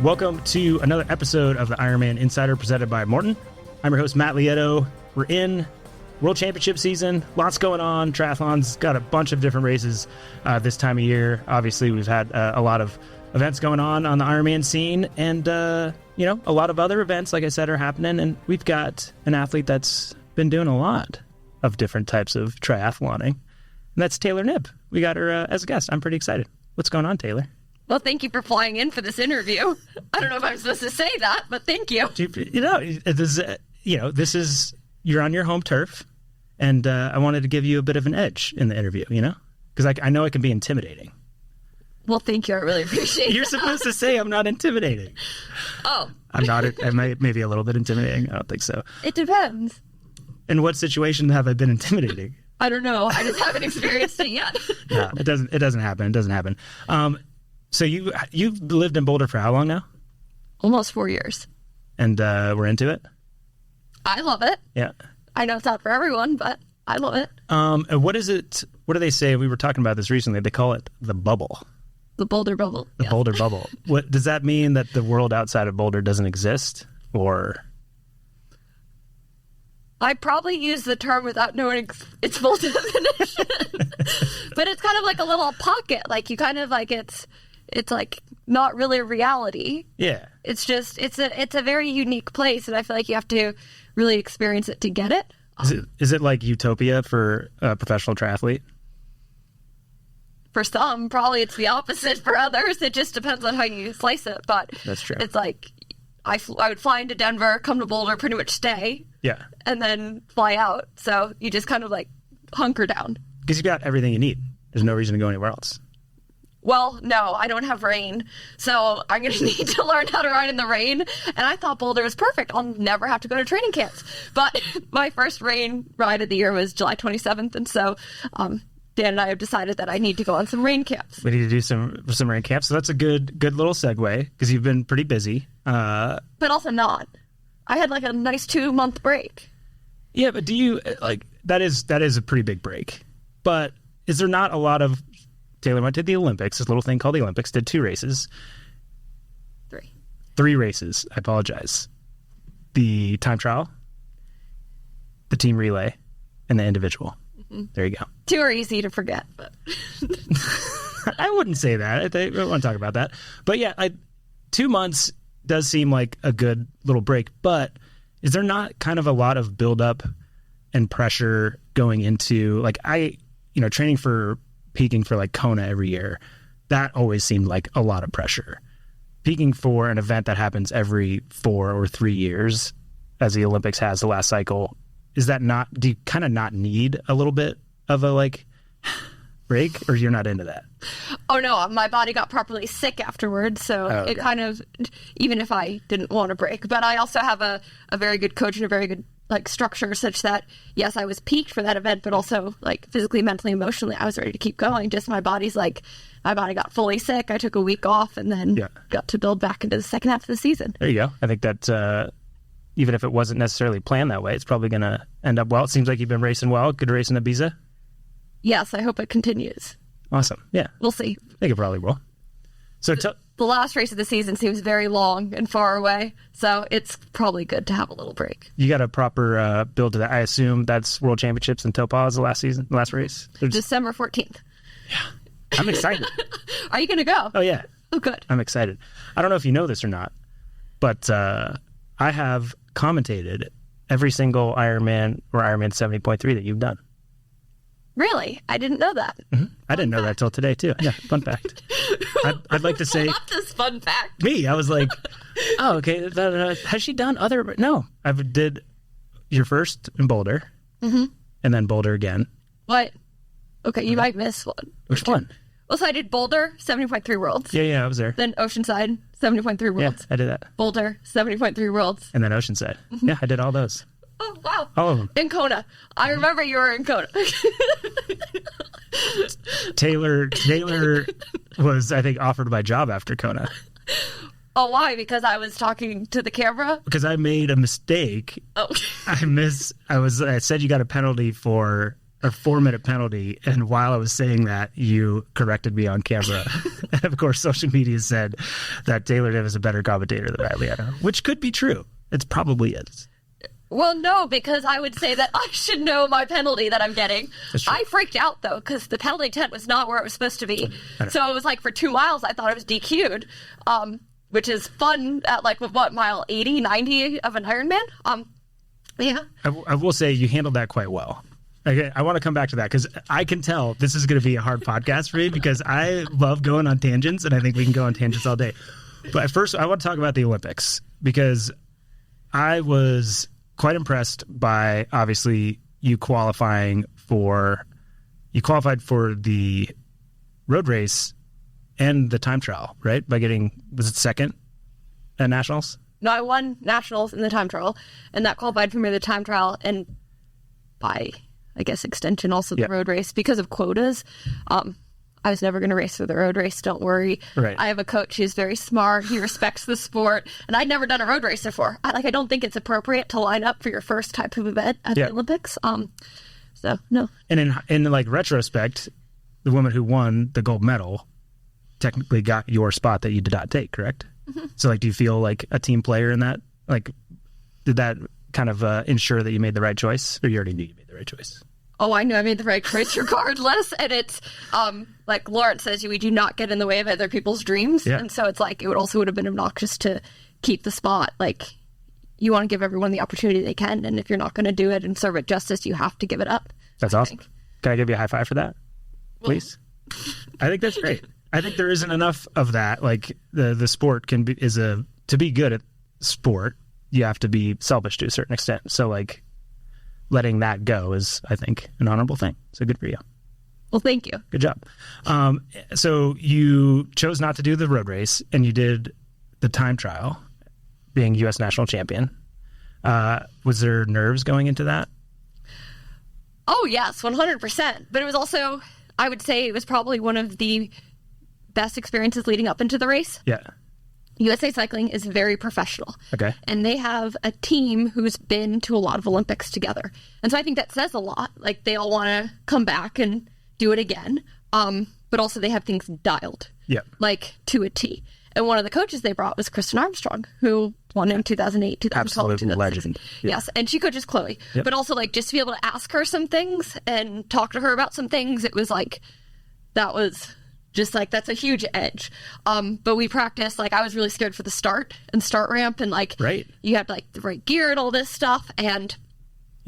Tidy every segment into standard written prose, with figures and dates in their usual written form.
Welcome to another episode of the IRONMAN Insider presented by Maurten. I'm your host, Matt Lieto. We're in World Championship season. Lots going on. Triathlon's got a bunch of different races this time of year. Obviously, we've had a lot of events going on the Ironman scene, and a lot of other events, like I said, are happening. And we've got an athlete that's been doing a lot of different types of triathloning, and that's Taylor Knibb. We got her as a guest. I'm pretty excited. What's going on, Taylor? Well, thank you for flying in for this interview. I don't know if I'm supposed to say that, but thank you. This is you're on your home turf, and I wanted to give you a bit of an edge in the interview, because I know it can be intimidating. Well, thank you. I really appreciate it. You're supposed to say I'm not intimidating. Oh. I'm not. I might maybe a little bit intimidating. I don't think so. It depends. In what situation have I been intimidating? I don't know. I just haven't experienced it yet. Yeah, it doesn't happen. It doesn't happen. So you've lived in Boulder for how long now? Almost 4 years. And we're into it? I love it. Yeah. I know it's not for everyone, but I love it. And what is it? What do they say? We were talking about this recently. They call it the bubble. The Boulder bubble. The Boulder bubble. What does that mean? That the world outside of Boulder doesn't exist, or? I probably use the term without knowing its full definition, but it's kind of like a little pocket. Like you kind of like it's like not really a reality. Yeah. It's just it's a very unique place, and I feel like you have to really experience it to get it. Is it like utopia for a professional triathlete? For some, probably it's the opposite. For others, it just depends on how you slice it. But that's true. It's like I would fly into Denver, come to Boulder, pretty much stay. Yeah. And then fly out. So you just kind of like hunker down. Because you got everything you need. There's no reason to go anywhere else. Well, no, I don't have rain. So I'm going to need to learn how to ride in the rain. And I thought Boulder was perfect. I'll never have to go to training camps. But my first rain ride of the year was July 27th. And so Dan and I have decided that I need to go on some rain camps. We need to do some rain camps. So that's a good little segue because you've been pretty busy. But also not. I had like a nice 2-month break. Yeah, but do you that is a pretty big break. But is there not a lot of Taylor went to the Olympics, this little thing called the Olympics, did 2 races. 3 races. I apologize. The time trial, the team relay, and the individual. Mm-hmm. There you go. 2 are easy to forget, but I wouldn't say that. I don't want to talk about that. But yeah, 2 months does seem like a good little break, but is there not kind of a lot of buildup and pressure going into training for peaking for like Kona every year? That always seemed like a lot of pressure. Peaking for an event that happens every 4 or 3 years, as the Olympics has the last cycle, is that not? Do you kind of not need a little bit of a break, or you're not into that? Oh no, my body got properly sick afterwards, so okay. It kind of, even if I didn't want a break, but I also have a very good coach and a very good structure such that, yes, I was peaked for that event, but also physically, mentally, emotionally, I was ready to keep going. Just my body got fully sick. I took a week off and then got to build back into the second half of the season. There you go. I think that even if it wasn't necessarily planned that way, it's probably going to end up well. It seems like you've been racing well. Good race in Ibiza. Yes, I hope it continues. Awesome. Yeah. We'll see. I think it probably will. So the last race of the season seems very long and far away, so it's probably good to have a little break. You got a proper build to that. I assume that's World Championships in Topaz, the last race? December 14th. Yeah. I'm excited. Are you going to go? Oh, yeah. Oh, good. I'm excited. I don't know if you know this or not, but I have commentated every single Ironman or Ironman 70.3 that you've done. Really? I didn't know that. Mm-hmm. I didn't know that till today, too. Yeah, fun fact. I'd like to say... What this fun fact? Me, I was like, oh, okay, has she done other... No, I did your first in Boulder, mm-hmm. and then Boulder again. What? Okay, you might miss one. Which one? Well, so I did Boulder, 70.3 Worlds. Yeah, I was there. Then Oceanside, 70.3 Worlds. Yeah, I did that. Boulder, 70.3 Worlds. And then Oceanside. Mm-hmm. Yeah, I did all those. Oh, wow. All of them. In Kona. I remember you were in Kona. Taylor was, I think, offered my job after Kona. Oh, why? Because I was talking to the camera? Because I made a mistake. Oh. I said you got a penalty for a 4-minute penalty. And while I was saying that, you corrected me on camera. And of course, social media said that Taylor Knibb is a better commentator than Lieto, which could be true. It probably is. Well, no, because I would say that I should know my penalty that I'm getting. I freaked out, though, because the penalty tent was not where it was supposed to be. So it was like for 2 miles, I thought it was DQ'd, which is fun at like, what, mile 80, 90 of an Ironman? Yeah. I will say you handled that quite well. Okay, I want to come back to that because I can tell this is going to be a hard podcast for me because I love going on tangents, and I think we can go on tangents all day. But first, I want to talk about the Olympics because I was quite impressed by, obviously, you qualified for the road race and the time trial, right? By getting, was it second at nationals? No, I won nationals in the time trial, and that qualified for me the time trial, and by, I guess, extension, also the road race because of quotas. I was never going to race for the road race. Don't worry. Right. I have a coach who's very smart. He respects the sport. And I'd never done a road race before. I don't think it's appropriate to line up for your first type of event at the Olympics. So, no. And in like retrospect, the woman who won the gold medal technically got your spot that you did not take, correct? Mm-hmm. So, like, do you feel like a team player in that? Like, did that kind of ensure that you made the right choice? Or you already knew you made the right choice? Oh, I knew I made the right choice regardless. And it's, like Lawrence says, we do not get in the way of other people's dreams. Yeah. And so it's like, it would have been obnoxious to keep the spot. Like, you want to give everyone the opportunity they can. And if you're not going to do it and serve it justice, you have to give it up. That's awesome. Can I give you a high five for that, please? I think that's great. I think there isn't enough of that. Like, the sport to be good at sport, you have to be selfish to a certain extent. So, like, letting that go is, I think, an honorable thing. So good for you. Well, thank you. Good job. So you chose not to do the road race, and you did the time trial, being U.S. national champion. Was there nerves going into that? Oh, yes, 100%. But it was also, I would say it was probably one of the best experiences leading up into the race. Yeah. USA Cycling is very professional. Okay. And they have a team who's been to a lot of Olympics together. And so I think that says a lot. Like, they all want to come back and do it again. But also they have things dialed. Yeah. Like, to a T. And one of the coaches they brought was Kristen Armstrong, who won in 2008, 2012, absolute legend. Yeah. Yes. And she coaches Chloe. Yep. But also, like, just to be able to ask her some things and talk to her about some things, it was like, that was just like, that's a huge edge. But we practiced, like, I was really scared for the start ramp, and like, you have like the right gear and all this stuff. And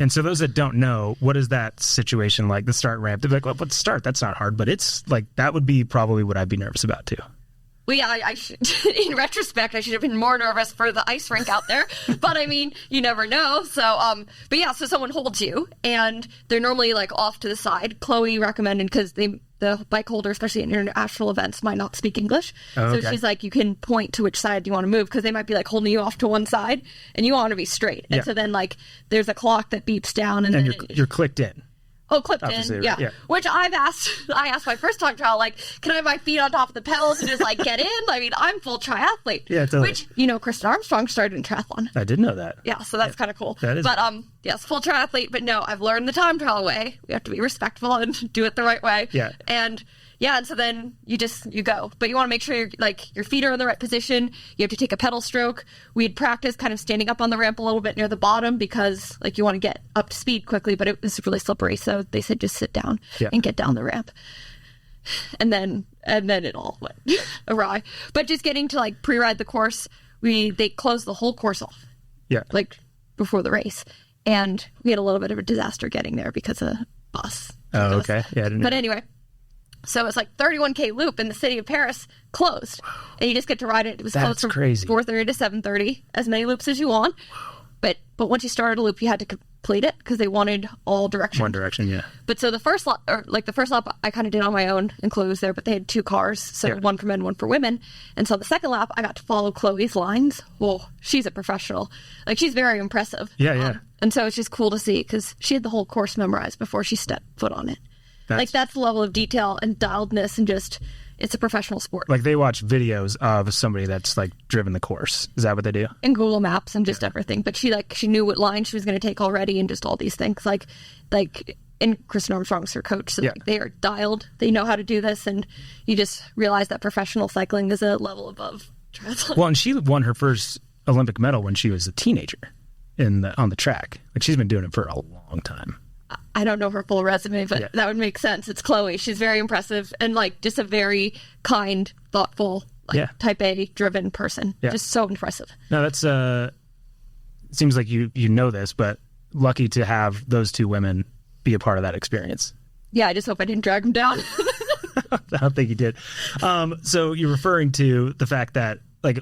so those that don't know, what is that situation like, the start ramp? They're like, well, but start, that's not hard. But it's like, that would be probably what I'd be nervous about too. Well, yeah, I should, in retrospect, I should have been more nervous for the ice rink out there. But I mean, you never know. So, but yeah, so someone holds you, and they're normally like off to the side. Chloe recommended, because the bike holder, especially in international events, might not speak English. Oh, okay. So she's like, you can point to which side you want to move, because they might be like holding you off to one side, and you want to be straight. And so then, like, there's a clock that beeps down, and then you're clicked in. Oh, clipped in, yeah. Which I asked my first time trial, like, can I have my feet on top of the pedals and just, like, get in? I mean, I'm full triathlete. Yeah, totally. Which, Kristen Armstrong started in triathlon. I did know that. Yeah, so that's kind of cool. That is. But, yes, full triathlete, but no, I've learned the time trial way. We have to be respectful and do it the right way. Yeah. And so then you go. But you want to make sure your feet are in the right position. You have to take a pedal stroke. We had practiced kind of standing up on the ramp a little bit near the bottom, because, like, you want to get up to speed quickly, but it was really slippery. So they said just sit down and get down the ramp. And then it all went awry. But just getting to, like, pre-ride the course, they closed the whole course off. Yeah. Like, before the race. And we had a little bit of a disaster getting there because of bus. Oh, okay. Yeah, I didn't know. But anyway. So it's like 31K loop in the city of Paris closed, and you just get to ride it. It was closed from 4:30 to 7:30, as many loops as you want. But once you started a loop, you had to complete it, because they wanted all direction. One direction, yeah. But so the first lap, I kind of did on my own, and Chloe was there, but they had two cars, so one for men, one for women. And so the second lap, I got to follow Chloe's lines. Well, she's a professional. Like, she's very impressive. Yeah, yeah. And so it's just cool to see, because she had the whole course memorized before she stepped foot on it. That's the level of detail and dialedness, and just, it's a professional sport. Like, they watch videos of somebody that's, like, driven the course. Is that what they do? And Google Maps and just everything. But she knew what line she was going to take already, and just all these things. Like and Kristen Armstrong's her coach, so like, they are dialed. They know how to do this, and you just realize that professional cycling is a level above triathlon. Well, and she won her first Olympic medal when she was a teenager on the track. Like, she's been doing it for a long time. I don't know her full resume, but that would make sense. It's Chloe. She's very impressive and like just a very kind, thoughtful, like type A driven person. Just so impressive. No, that's seems like you know this, but lucky to have those two women be a part of that experience. Yeah, I just hope I didn't drag them down. I don't think you did. So you're referring to the fact that like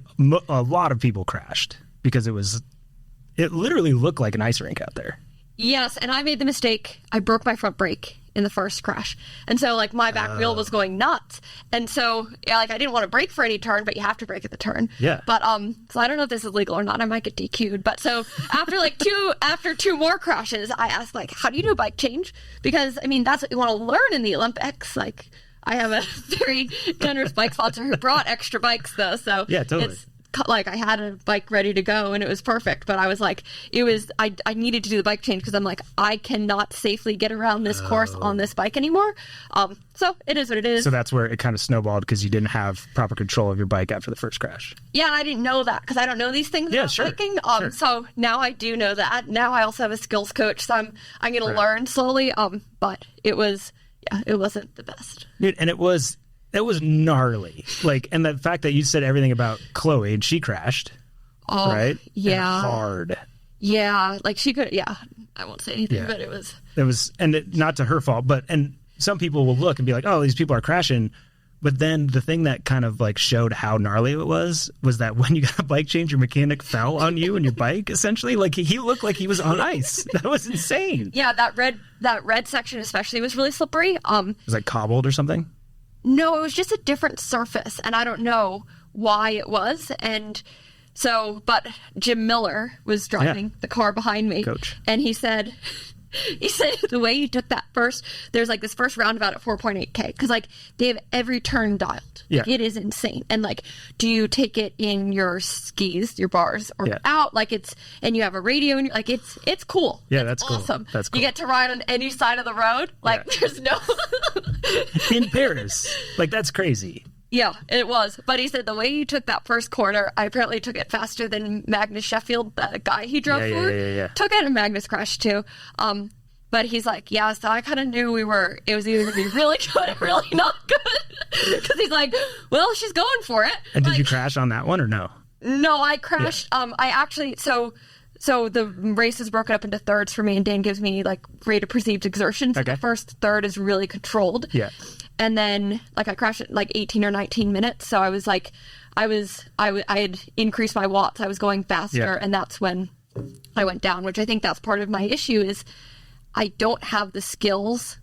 a lot of people crashed because it literally looked like an ice rink out there. Yes, and I made the mistake. I broke my front brake in the first crash. And so, like, my back wheel was going nuts. And so, yeah, like, I didn't want to brake for any turn, but you have to brake at the turn. Yeah. But, so I don't know if this is legal or not. I might get DQ'd. But so, after two more crashes, I asked, like, how do you do a bike change? Because, I mean, that's what you want to learn in the Olympics. Like, I have a very generous bike sponsor who brought extra bikes, though. So, yeah, totally. It's, like, I had a bike ready to go and it was perfect, but I was like, I needed to do the bike change because I'm like, I cannot safely get around this course on this bike anymore. So it is what it is. So that's where it kind of snowballed because you didn't have proper control of your bike after the first crash. Yeah, and I didn't know that because I don't know these things about biking. So now I do know that. Now I also have a skills coach, so I'm going to learn slowly. But it wasn't the best. Dude, and it was gnarly. Like, and the fact that you said everything about Chloe and she crashed, right? Yeah. And hard. Yeah. Like she could, I won't say anything, but it was, not to her fault, and some people will look and be like, oh, these people are crashing. But then the thing that kind of like showed how gnarly it was that when you got a bike change, your mechanic fell on you and your bike, essentially. Like, he looked like he was on ice. That was insane. Yeah. That red section especially was really slippery. It was like cobbled or something? No, it was just a different surface, and I don't know why it was. And so, but Jim Miller was driving the car behind me, coach, and he said the way you took that there's like this first roundabout at 4.8K because like they have every turn dialed. Yeah, like, it is insane. And like, do you take it in your skis, your bars, or out? Like and you have a radio, and like it's cool. Yeah, that's awesome. Cool. That's cool. You get to ride on any side of the road. Like there's no in Paris. Like, that's crazy. Yeah, it was. But he said the way you took that first corner, I apparently took it faster than Magnus Sheffield, the guy he drove for. Yeah. Took it, and Magnus crashed too. But he's like, so I kind of knew it was either going to be really good or really not good. Because he's like, well, she's going for it. And did you crash on that one or no? No, I crashed. I actually, so the race is broken up into thirds for me, and Dan gives me like rate of perceived exertion. So the first third is really controlled. Yeah. And then like I crashed at like 18 or 19 minutes. So I was like, I had increased my watts. I was going faster, and that's when I went down, which I think that's part of my issue is I don't have the skills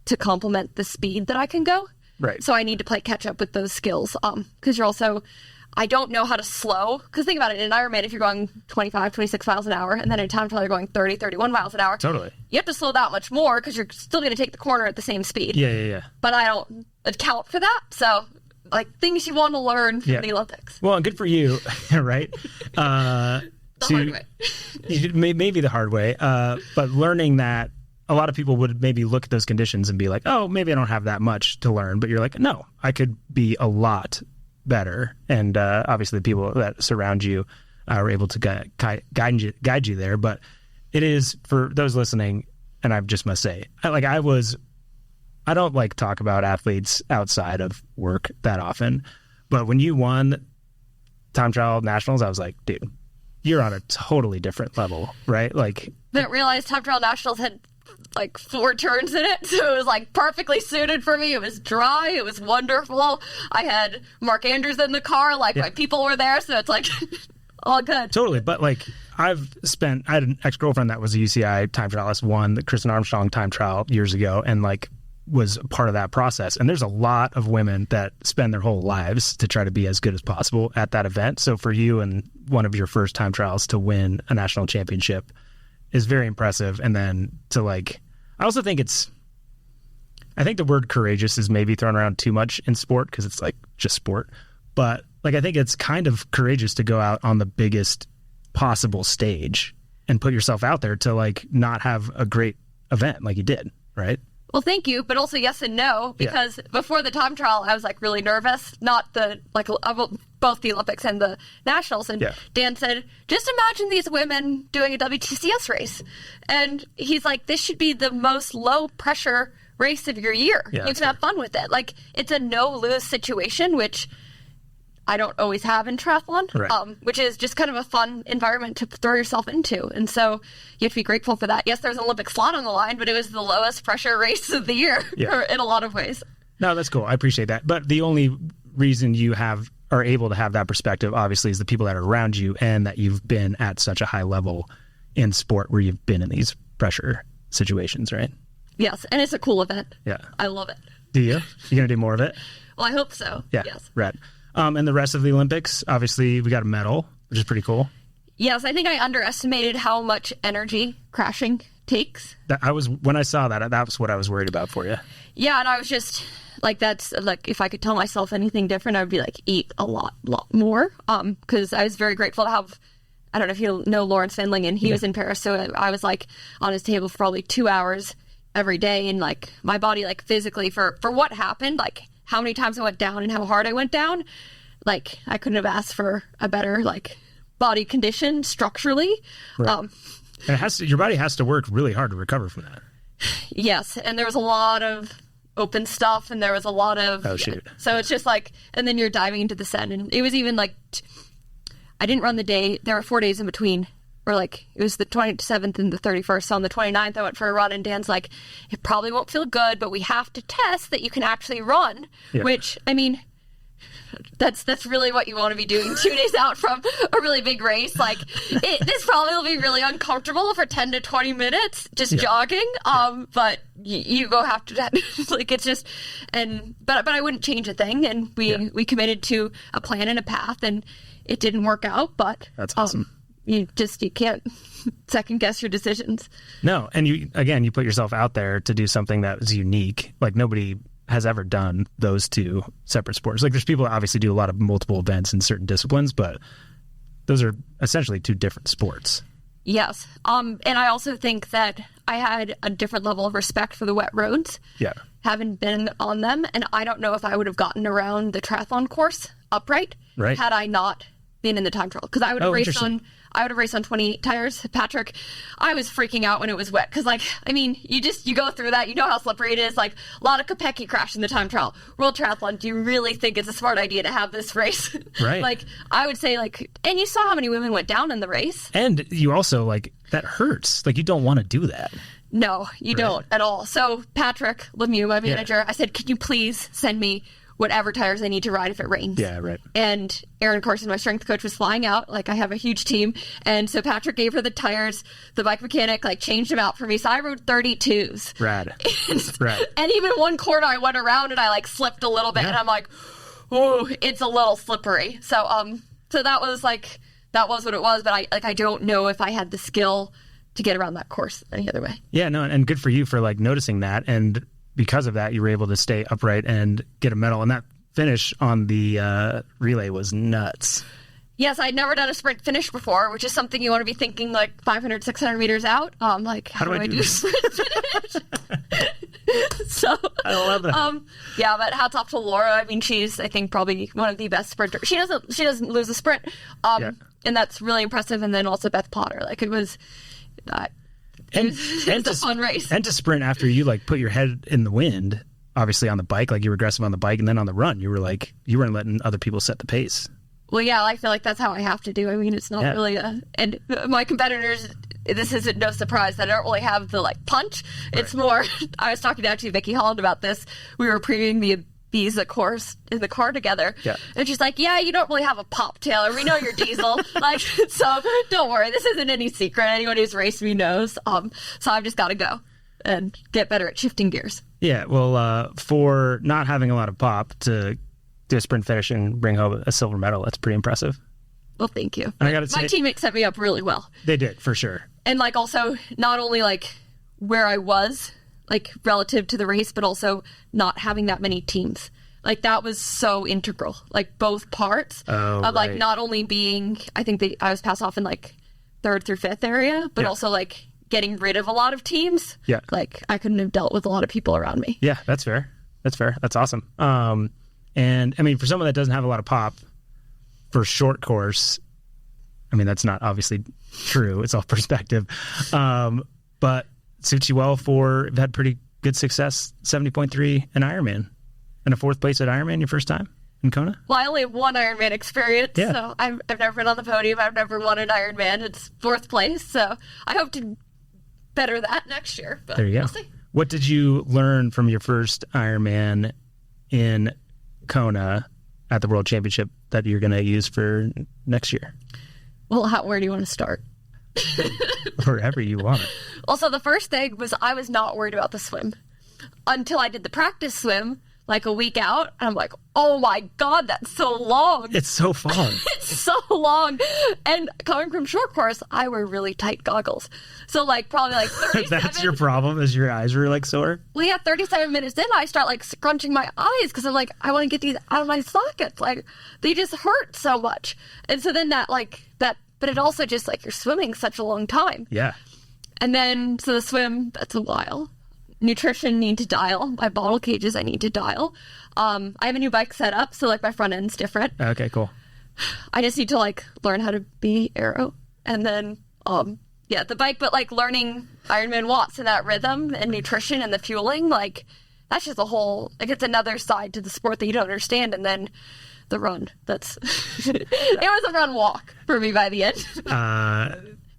to complement the speed that I can go. Right. So I need to play catch up with those skills. Because you're also, I don't know how to slow. Because think about it, in an Ironman, if you're going 25, 26 miles an hour, and then in a time trial you're going 30, 31 miles an hour. Totally. You have to slow that much more because you're still going to take the corner at the same speed. Yeah. But I don't account for that. So, like, things you want to learn from the Olympics. Well, good for you, right? Hard way. Maybe the hard way. But learning that a lot of people would maybe look at those conditions and be like, oh, maybe I don't have that much to learn. But you're like, no, I could be a lot better. And obviously the people that surround you are able to guide you there. But it is, for those listening, and I just must say, I don't like talk about athletes outside of work that often. But when you won time trial nationals, I was like, dude, you're on a totally different level, right? Like, didn't realize time trial nationals had like 4 turns in it, so it was like perfectly suited for me. It was dry, it was wonderful. I had Mark Andrews in the car, like my people were there, so it's like all good. Totally, but like I had an ex-girlfriend that was a UCI time trialist, won the Kristen Armstrong time trial years ago, and like was part of that process. And there's a lot of women that spend their whole lives to try to be as good as possible at that event. So for you and one of your first time trials to win a national championship is very impressive. And then to like, I also think I think the word courageous is maybe thrown around too much in sport because it's like just sport. But like, I think it's kind of courageous to go out on the biggest possible stage and put yourself out there to like not have a great event like you did, right? Well, thank you, but also yes and no, because before the time trial, I was like really nervous, not the, like, both the Olympics and the Nationals. And Dan said, just imagine these women doing a WTCS race. And he's like, this should be the most low pressure race of your year. Yeah, you can have fun with it. Like, it's a no-lose situation, which I don't always have in triathlon, which is just kind of a fun environment to throw yourself into. And so you have to be grateful for that. Yes, there's an Olympic slot on the line, but it was the lowest pressure race of the year in a lot of ways. No, that's cool. I appreciate that. But the only reason you are able to have that perspective, obviously, is the people that are around you and that you've been at such a high level in sport where you've been in these pressure situations, right? Yes, and it's a cool event. Yeah. I love it. Do you? You going to do more of it? Well, I hope so. Yeah. Yes. Right. And the rest of the Olympics, obviously, we got a medal, which is pretty cool. Yes, I think I underestimated how much energy crashing takes. When I saw that, was what I was worried about for you. Yeah, and I was just like, that's like, if I could tell myself anything different, I would be like, eat a lot more. Because I was very grateful to have, I don't know if you know Lawrence Findling, and he was in Paris, so I was like on his table for probably 2 hours every day, and like my body, like physically for what happened, like how many times I went down and how hard I went down, like I couldn't have asked for a better like body condition structurally. Right. Your body has to work really hard to recover from that. Yes, and there was a lot of open stuff, and there was a lot of so it's just like, and then you're diving into the sun, and it was even like I didn't run the day. There were 4 days in between. Or like, it was the 27th and the 31st. So on the 29th, I went for a run, and Dan's like, it probably won't feel good, but we have to test that you can actually run. Yeah. Which, I mean, that's really what you want to be doing 2 days out from a really big race. Like, this probably will be really uncomfortable for 10 to 20 minutes, just jogging. But you go have to, like, it's just, but I wouldn't change a thing. And we committed to a plan and a path, and it didn't work out, but that's awesome. You can't second guess your decisions. No. And you put yourself out there to do something that is unique. Like, nobody has ever done those two separate sports. Like, there's people that obviously do a lot of multiple events in certain disciplines, but those are essentially two different sports. Yes. And I also think that I had a different level of respect for the wet roads. Yeah. Having been on them. And I don't know if I would have gotten around the triathlon course upright had I not been in the time trial. Because I would have raced on 28 tires. Patrick, I was freaking out when it was wet. Because, like, I mean, you go through that. You know how slippery it is. Like, a lot of Kopecky crash in the time trial. World Triathlon, do you really think it's a smart idea to have this race? Right. Like, I would say, like, and you saw how many women went down in the race. And you also, like, that hurts. Like, you don't want to do that. No, you don't at all. So, Patrick Lemieux, my manager, I said, can you please send me whatever tires I need to ride if it rains. Yeah, right. And Erin Carson, my strength coach, was flying out. Like, I have a huge team. And so Patrick gave her the tires. The bike mechanic, like, changed them out for me. So I rode 32s. Rad. And even one corner I went around and I, like, slipped a little bit. And I'm like, oh, it's a little slippery. So so that was what it was. But I don't know if I had the skill to get around that course any other way. Yeah, no, and good for you for, like, noticing that. And because of that, you were able to stay upright and get a medal. And that finish on the relay was nuts. Yes, I'd never done a sprint finish before, which is something you want to be thinking like 500, 600 meters out. Like, how do I do a sprint finish? So I love that. Yeah, but hats off to Laura. I mean, she's, I think, probably one of the best sprinters. She doesn't lose a sprint. And that's really impressive. And then also Beth Potter. Like, it was it's a fun race. And to sprint after you, like, put your head in the wind, obviously on the bike, like, you were aggressive on the bike, and then on the run, you weren't letting other people set the pace. Well, yeah, I feel like that's how I have to do. I mean, it's not really and my competitors, this isn't no surprise that I don't really have the, like, punch. It's more, I was talking to actually Vicky Holland about this. We were previewing the Ibiza course in the car together. Yeah. And she's like, yeah, you don't really have a pop, Taylor. We know you're diesel. Like, so don't worry. This isn't any secret. Anyone who's raced me knows. So I've just got to go and get better at shifting gears. Yeah. Well, for not having a lot of pop to do a sprint finish and bring home a silver medal, that's pretty impressive. Well, thank you. And I gotta say, my teammates set me up really well. They did, for sure. And, like, also not only, like, where I was, like, relative to the race, but also not having that many teams. Like, that was so integral. Like, both parts of, like, not only being, I think I was passed off in, like, 3rd through 5th area, but also, like, getting rid of a lot of teams. Yeah. Like, I couldn't have dealt with a lot of people around me. Yeah, that's fair. That's fair. That's awesome. And I mean, for someone that doesn't have a lot of pop for short course, I mean, that's not obviously true. It's all perspective. But suits you well for, you've had pretty good success, 70.3 in Ironman. And a 4th place at Ironman your first time in Kona? Well, I only have one Ironman experience, so I've never been on the podium. I've never won an Ironman. It's 4th place, so I hope to better that next year. But there you go. We'll see. What did you learn from your first Ironman in Kona at the World Championship that you're going to use for next year? Well, where do you want to start? Wherever you want. Also, the first thing was I was not worried about the swim until I did the practice swim like a week out. And I'm like, oh my God, that's so long. It's so far. It's so long. And coming from short course, I wear really tight goggles. So like probably like 37. That's your problem, is your eyes were like sore? Well, yeah, 37 minutes in, I start like scrunching my eyes because I'm like, I want to get these out of my sockets. Like, they just hurt so much. And so then but it also just like, you're swimming such a long time. Yeah. And then, so the swim, that's a while. Nutrition, need to dial. My bottle cages, I need to dial. I have a new bike set up, so like my front end's different. Okay, cool. I just need to like learn how to be aero. And then, the bike, but like learning Ironman watts and that rhythm and nutrition and the fueling, like that's just a whole, like it's another side to the sport that you don't understand. And then the run, it was a run walk for me by the end.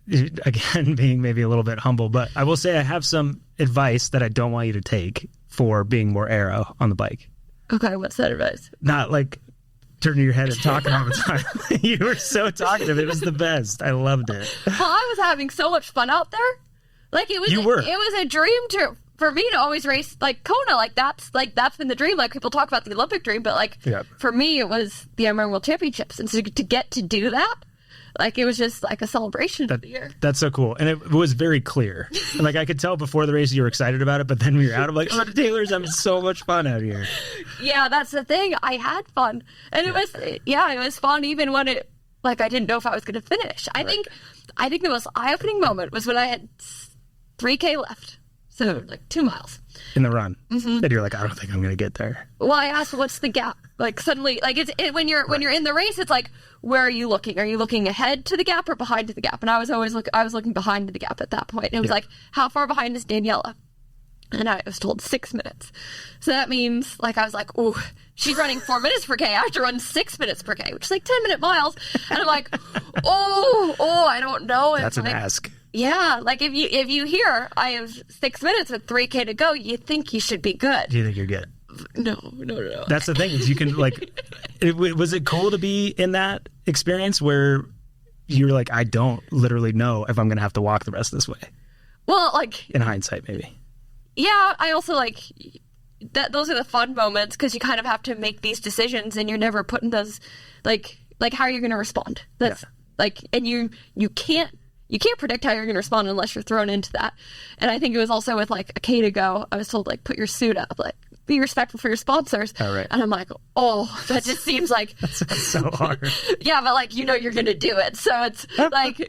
Again, being maybe a little bit humble, but I will say I have some advice that I don't want you to take for being more aero on the bike. Okay, what's that advice? Not like turning your head and talking all the time. You were so talkative. It was the best. I loved it. Well, I was having so much fun out there. Like it was it was a dream for me to always race like Kona. Like that's been the dream. Like people talk about the Olympic dream, but like for me it was the IRONMAN World Championships. And so to get to do that, like, it was just like a celebration of the year. That's so cool. And it was very clear. And, like, I could tell before the race you were excited about it, but then when you're out, I'm like, oh, Taylor's having so much fun out here. Yeah, that's the thing. I had fun. And it was fun even when I didn't know if I was going to finish. I think the most eye-opening moment was when I had 3K left. So, like, 2 miles. In the run. Mm-hmm. And you're like, I don't think I'm going to get there. Well, I asked, what's the gap? Like, suddenly, like, when you're in the race, it's like, where are you looking? Are you looking ahead to the gap or behind to the gap? And I was looking behind to the gap at that point. And it was like, how far behind is Daniela? And I was told 6 minutes. So that means, like, I was like, ooh, she's running 4 minutes per K. I have to run 6 minutes per K, which is like 10-minute miles. And I'm like, I don't know. That's an ask. Yeah, like if you hear I have 6 minutes with 3K to go, you think you should be good. Do you think you're good? No. That's the thing, is you can like. Was it cool to be in that experience where you're like, I don't literally know if I'm going to have to walk the rest of this way? Well, like in hindsight, maybe. Yeah, I also like that. Those are the fun moments because you kind of have to make these decisions, and you're never put in those like how are you going to respond? That's like, and you can't. You can't predict how you're going to respond unless you're thrown into that. And I think it was also with like a K to go, I was told like, put your suit up, like be respectful for your sponsors. Oh, right. And I'm like, that just seems like that's so hard. Yeah, but like, you're going to do it. So it's like.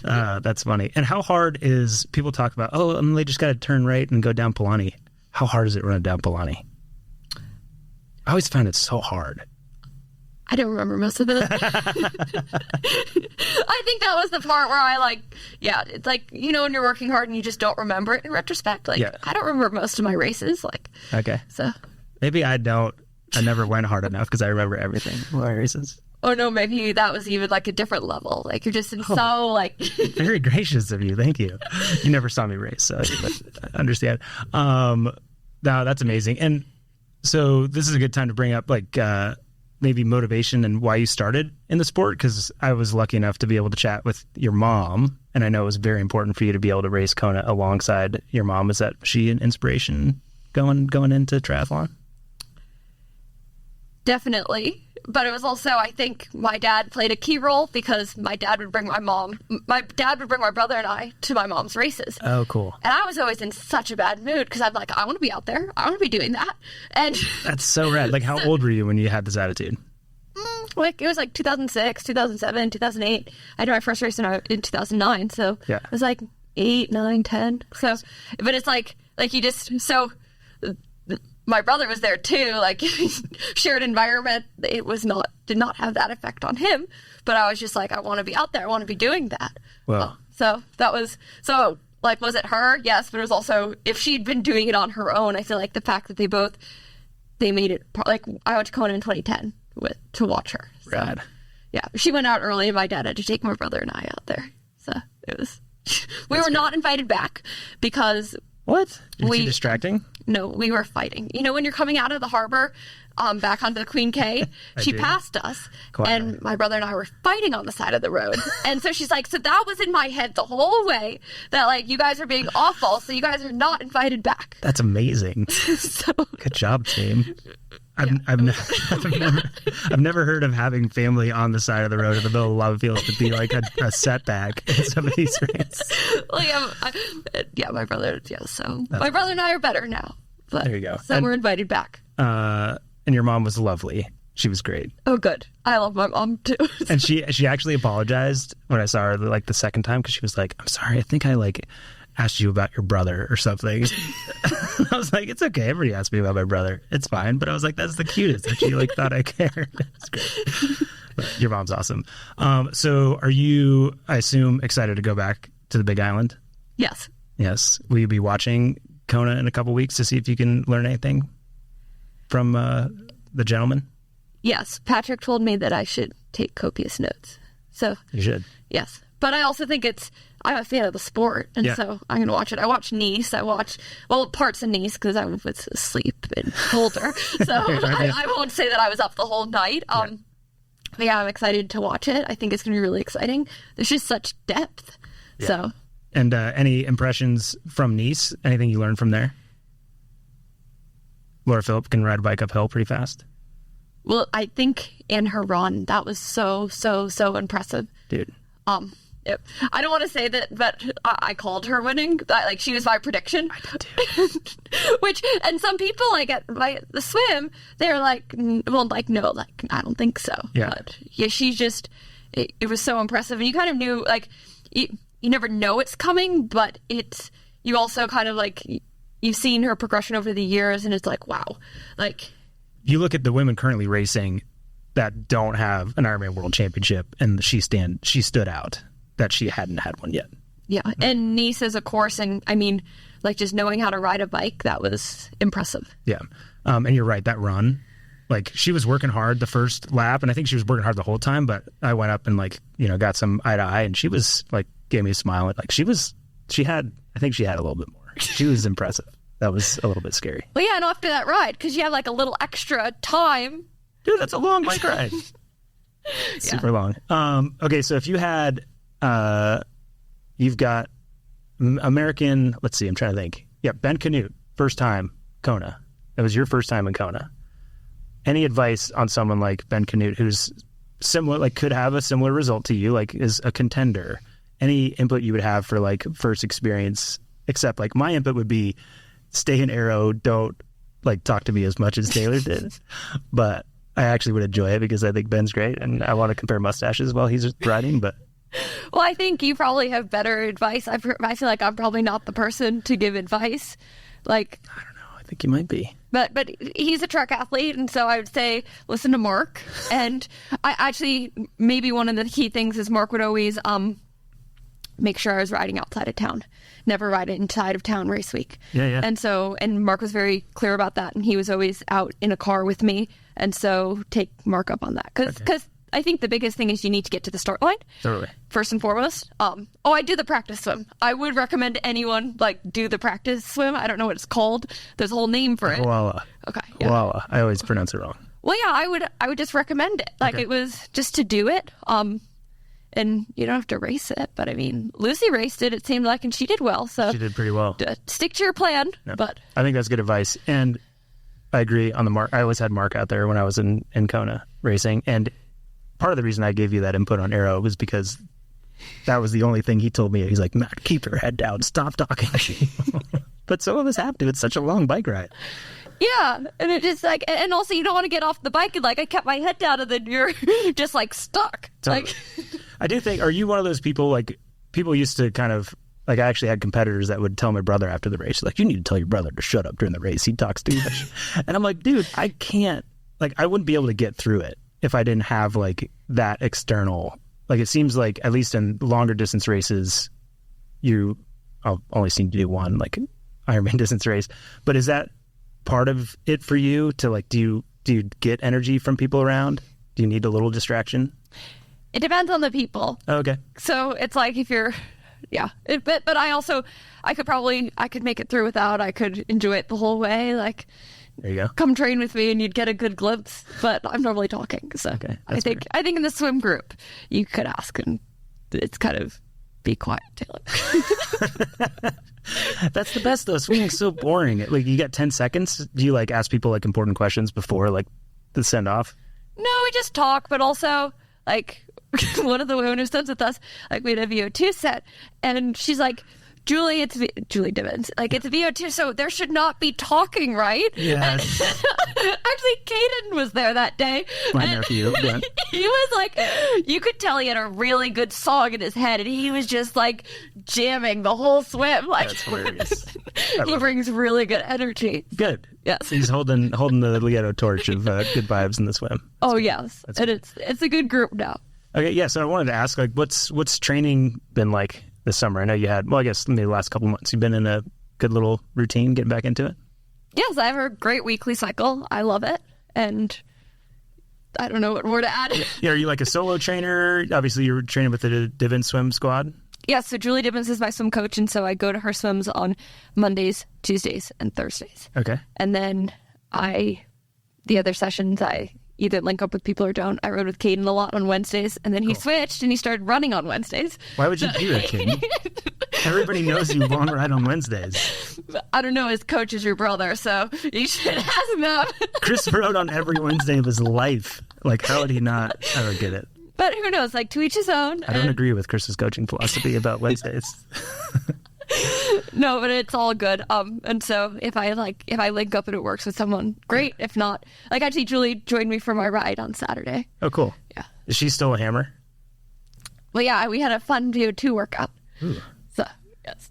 That's funny. And how hard is, people talk about, they just got to turn right and go down Polani. How hard is it running down Polani? I always find it so hard. I don't remember most of it. I think that was the part where I it's like, when you're working hard and you just don't remember it in retrospect. Like, I don't remember most of my races. Like, okay. So maybe I never went hard enough because I remember everything of my races. Oh no, maybe that was even like a different level. Like you're just so like. Very gracious of you. Thank you. You never saw me race, so I understand. No, that's amazing. And so this is a good time to bring up maybe motivation and why you started in the sport, because I was lucky enough to be able to chat with your mom, and I know it was very important for you to be able to race Kona alongside your mom. Was that she an inspiration going into triathlon? Definitely. But it was also, I think, my dad played a key role because my dad would bring my brother and I to my mom's races. Oh, cool. And I was always in such a bad mood because I'm like, I want to be out there. I want to be doing that. And that's so rad. Like, how old were you when you had this attitude? It was like 2006, 2007, 2008. I did my first race in 2009. So it was like 8, 9, 10. So, but it's like you just, so my brother was there too, like shared environment. It did not have that effect on him, but I was just like, I want to be out there. I want to be doing that. Well, so that was, so like, was it her? Yes, but it was also, if she'd been doing it on her own, I feel like the fact that they made it, like, I went to Kona in 2010 to watch her. So, rad. yeah, she went out early and my dad had to take my brother and I out there. So it was, we were not invited back because... What? Too distracting? No, we were fighting. You know, when you're coming out of the harbor, back onto the Queen K, she passed us, and my brother and I were fighting on the side of the road. And so she's like, so that was in my head the whole way, that, like, you guys are being awful, so you guys are not invited back. That's amazing. So, good job, team. I've never heard of having family on the side of the road in the middle of lava fields to be like a setback in some of these races. Well, my brother, so my brother and I are better now. But, there you go. So we're invited back. And your mom was lovely. She was great. Oh, good. I love my mom too. And she actually apologized when I saw her like the second time, because she was like, "I'm sorry, I think I like asked you about your brother or something." I was like, it's okay, everybody asked me about my brother, it's fine. But I was like, that's the cutest that she like thought I cared. It's great. But your mom's awesome. So are you, I assume, excited to go back to the Big Island? Yes. Will you be watching Kona in a couple weeks to see if you can learn anything from the gentleman? Yes, Patrick told me that I should take copious notes. So you should. Yes, but I also think I'm a fan of the sport, and so I'm going to watch it. I watched Nice. I watched, parts of Nice because I was asleep in Boulder. So I won't say that I was up the whole night. But yeah, I'm excited to watch it. I think it's going to be really exciting. There's just such depth. Yeah. So. And any impressions from Nice? Anything you learned from there? Laura Philipp can ride a bike uphill pretty fast. Well, I think in her run, that was so impressive. Dude. I don't want to say that, but I called her winning. Like, she was my prediction. I did too. And some people, like, at the swim, they're like, well, like, no, like, I don't think so. Yeah. But yeah, she's just, it was so impressive. And you kind of knew, like, you never know it's coming, but you also kind of, like, you've seen her progression over the years, and it's like, wow. Like, you look at the women currently racing that don't have an Ironman World Championship, and she stood out that she hadn't had one yet. Yeah, and Nice is a course, and I mean, like, just knowing how to ride a bike, that was impressive. Yeah, and you're right, that run, like, she was working hard the first lap, and I think she was working hard the whole time, but I went up and, like, got some eye to eye, and she was, like, gave me a smile, and, like, I think she had a little bit more. She was impressive. That was a little bit scary. Well, yeah, and after that ride, because you have, like, a little extra time. Dude, that's a long bike ride. Super long. Okay, so if you had, you've got American, let's see, I'm trying to think. Yeah, Ben Canute, first time, Kona. That was your first time in Kona. Any advice on someone like Ben Canute, who's similar, like, could have a similar result to you, like, is a contender? Any input you would have for, like, first experience? Except, like, my input would be stay in aero, don't, like, talk to me as much as Taylor did. But I actually would enjoy it because I think Ben's great, and I want to compare mustaches while he's riding. But well, I think you probably have better advice. I feel like I'm probably not the person to give advice. Like, I don't know. I think you might be. But he's a track athlete, and so I would say listen to Mark. And I actually, maybe one of the key things is Mark would always make sure I was riding outside of town. Never ride inside of town race week. Yeah. And Mark was very clear about that, and he was always out in a car with me. And so take Mark up on that. Because I think the biggest thing is you need to get to the start line. Totally. First and foremost. I do the practice swim. I would recommend anyone, like, do the practice swim. I don't know what it's called. There's a whole name for it. Koala. Okay. Yeah. Koala. I always pronounce it wrong. Well, yeah, I would just recommend it. Like, It was just to do it. And you don't have to race it. But, I mean, Lucy raced it, it seemed like, and she did well. So she did pretty well. Stick to your plan. No, but I think that's good advice. And I agree on the Mark. I always had Mark out there when I was in Kona racing. And part of the reason I gave you that input on aero was because that was the only thing he told me. He's like, Matt, keep your head down. Stop talking. But some of us have to. It's such a long bike ride. Yeah, and it just like, and also you don't want to get off the bike and like I kept my head down and then you're just like stuck. Totally. Like, I do think, are you one of those people, like, people used to kind of Like, I actually had competitors that would tell my brother after the race, like, you need to tell your brother to shut up during the race. He talks too much. And I'm like, dude, I can't, like, I wouldn't be able to get through it if I didn't have, like, that external. Like, it seems like, at least in longer distance races, I've only seen you do one, like, Ironman distance race. But is that part of it for you to, like, do you get energy from people around? Do you need a little distraction? It depends on the people. Oh, okay. So it's like if you're, but I could make it through without. I could enjoy it the whole way. Like, there you go. Come train with me and you'd get a good glimpse. But I'm normally talking, so okay, I think in the swim group you could ask, and it's kind of be quiet, Taylor. That's the best though. Swimming's so boring. Like, you got 10 seconds. Do you like ask people like important questions before like the send off? No, we just talk, but also like. One of the women who swims with us, like, we had a VO2 set, and she's like, Julie Dibbins, like, it's VO2, so there should not be talking, right? Yes. Actually, Caden was there that day. My nephew. Yeah. He was like, you could tell he had a really good song in his head, and he was just like jamming the whole swim. Like, that's hilarious. He brings really good energy. Good. Yes. He's holding the Lieto torch of good vibes in the swim. Oh yes, and it's a good group now. Okay, yeah, so I wanted to ask, like, what's training been like this summer? I know you had, well, I guess maybe the last couple months, you've been in a good little routine, getting back into it? Yes, I have a great weekly cycle. I love it, and I don't know what more to add. Yeah, are you like a solo trainer? Obviously, you're training with the Dibbins swim squad? Yeah, so Julie Dibbins is my swim coach, and so I go to her swims on Mondays, Tuesdays, and Thursdays. Okay. And then the other sessions, I either link up with people or don't. I rode with Caden a lot on Wednesdays, and then he switched and he started running on Wednesdays. Why would you do that, Caden? Everybody knows you long ride on Wednesdays. I don't know. His coach is your brother, so you should ask him. Chris rode on every Wednesday of his life. Like, how would he not ever get it? But who knows? Like, to each his own. I don't agree with Chris's coaching philosophy about Wednesdays. No, but it's all good. And so if I link up and it works with someone, great. If not, like, actually, Julie joined me for my ride on Saturday. Oh, cool. Yeah. Is she still a hammer? Well, yeah, we had a fun VO2 workout. Ooh. So, yes.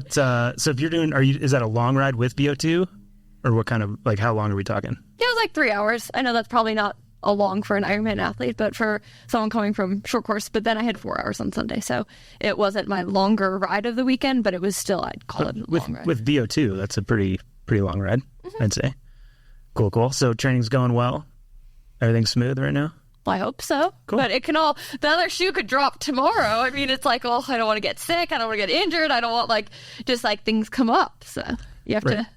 So if you're doing, is that a long ride with VO2, or what kind of, like, how long are we talking? Yeah, it was like 3 hours. I know that's probably not a long for an Ironman athlete, but for someone coming from short course. But then I had 4 hours on Sunday, so it wasn't my longer ride of the weekend, but it was still, I'd call it a long ride. With VO2, that's a pretty long ride, I'd say. Cool. So training's going well? Everything's smooth right now? Well, I hope so. Cool. But the other shoe could drop tomorrow. I mean, it's like, oh, I don't want to get sick. I don't want to get injured. I don't want, just things come up. So you have to.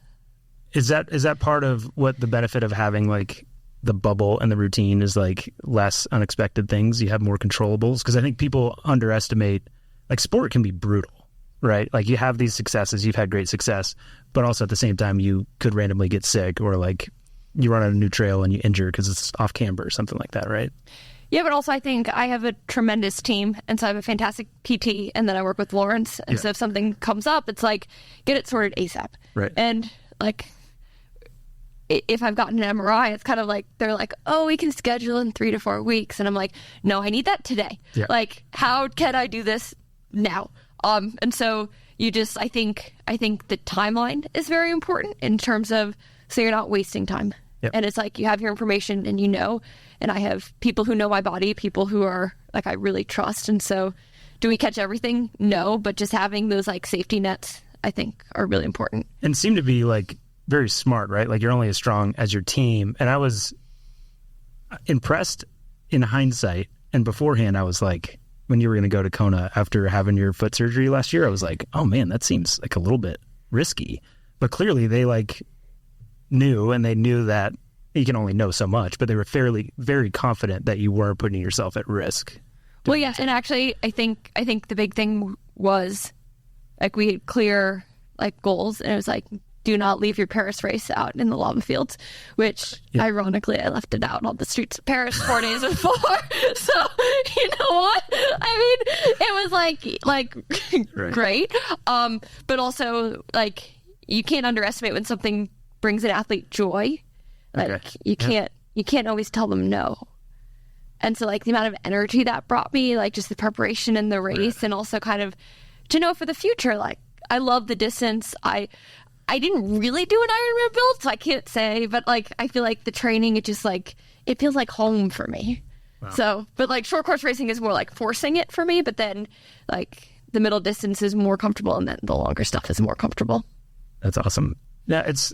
Is that part of what the benefit of having, like, the bubble and the routine is, like, less unexpected things? You have more controllables? Because I think people underestimate, like, sport can be brutal, right? Like, you have these successes, you've had great success, but also at the same time you could randomly get sick, or like you run on a new trail and you injure because it's off camber or something like that, right? Yeah, but also I think I have a tremendous team, and so I have a fantastic PT, and then I work with Lawrence, and so if something comes up, it's like, get it sorted ASAP. Right. And like, if I've gotten an MRI, it's kind of like, they're like, oh, we can schedule in 3 to 4 weeks. And I'm like, no, I need that today. Yeah. Like, how can I do this now? And so I think the timeline is very important in terms of, so you're not wasting time. Yep. And it's like, you have your information and and I have people who know my body, people who are like, I really trust. And so do we catch everything? No, but just having those like safety nets, I think, are really important. And seem to be like very smart, right? Like, you're only as strong as your team. And I was impressed in hindsight. And beforehand, I was like, when you were going to go to Kona after having your foot surgery last year, I was like, oh man, that seems like a little bit risky. But clearly they like knew, and they knew that you can only know so much, but they were very confident that you weren't putting yourself at risk. Well, yeah. And actually, I think the big thing was like, we had clear like goals, and it was like, do not leave your Paris race out in the lava fields, which ironically I left it out on the streets of Paris 4 days before. So you know what? I mean, it was like right. Great. But also, like, you can't underestimate when something brings an athlete joy. Like, you can't always tell them no. And so, like, the amount of energy that brought me, like, just the preparation in the race, and also kind of to know for the future, like, I love the distance. I didn't really do an Ironman build, so I can't say, but like, I feel like the training, it just like, it feels like home for me. Wow. So, but like short course racing is more like forcing it for me, but then like the middle distance is more comfortable and then the longer stuff is more comfortable. That's awesome. Yeah, it's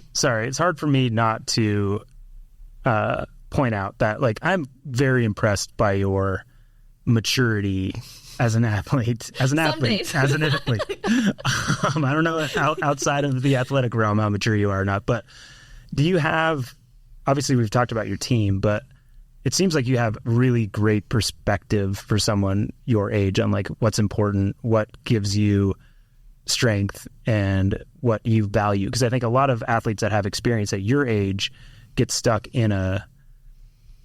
hard for me not to point out that like I'm very impressed by your maturity as an athlete. I don't know outside of the athletic realm how mature you are or not, but do you have, obviously we've talked about your team, but it seems like you have really great perspective for someone your age on like what's important, what gives you strength, and what you value. Because I think a lot of athletes that have experience at your age get stuck in a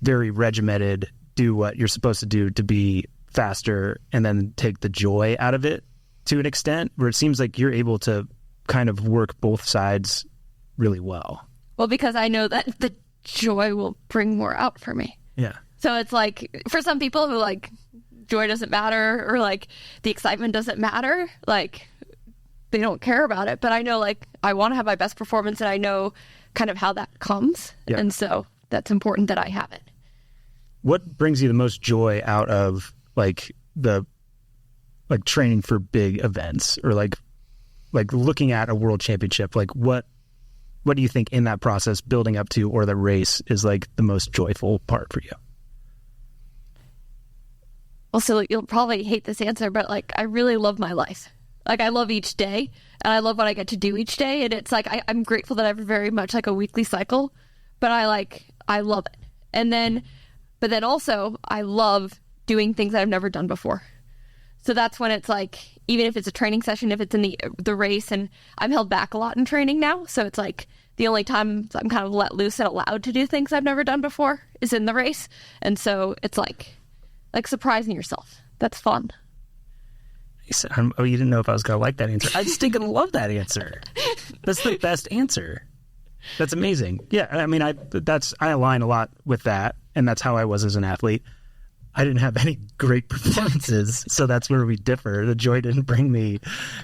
very regimented, do what you're supposed to do to be faster, and then take the joy out of it to an extent, where it seems like you're able to kind of work both sides really well. Well, because I know that the joy will bring more out for me. Yeah. So it's like, for some people who like joy doesn't matter, or like the excitement doesn't matter, like they don't care about it. But I know like I want to have my best performance, and I know kind of how that comes. Yeah. And so that's important that I have it. What brings you the most joy out of like training for big events, or like looking at a world championship? Like what do you think in that process building up to, or the race, is like the most joyful part for you? Well, so you'll probably hate this answer, but like I really love my life. Like I love each day, and I love what I get to do each day. And it's like I'm grateful that I have very much like a weekly cycle, but I love it. But then also I love doing things that I've never done before. So that's when it's like, even if it's a training session, if it's in the race, and I'm held back a lot in training now. So it's like the only time I'm kind of let loose and allowed to do things I've never done before is in the race. And so it's like surprising yourself. That's fun. You said, oh, you didn't know if I was going to like that answer. I just didn't love that answer. That's the best answer. That's amazing. Yeah. I mean, I align a lot with that. And that's how I was as an athlete. I didn't have any great performances, so that's where we differ. The joy didn't bring me